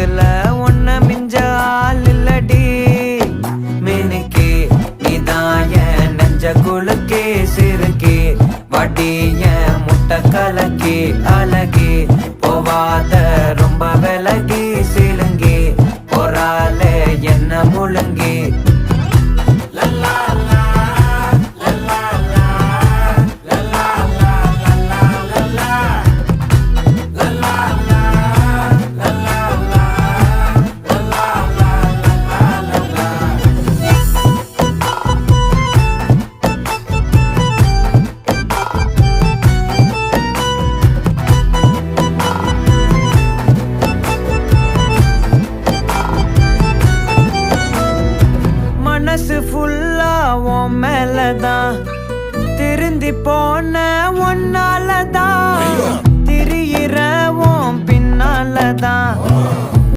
ஒன்ன மிஞ்ச ஆள் இல்லடி மினுக்கே நீதான் என் நெஞ்ச குலுக்கே சிறுக்கே வடிய முட்டை கலக்கி அழகி போவாத ரொம்ப விலகி சிலுங்கி பொறாலே என்ன முழுங்கி மனசு ஃபுல்லா உன் மேலதான் திருந்தி போன ஒன்னாலதான் திரியிற உன் பின்னாலதான்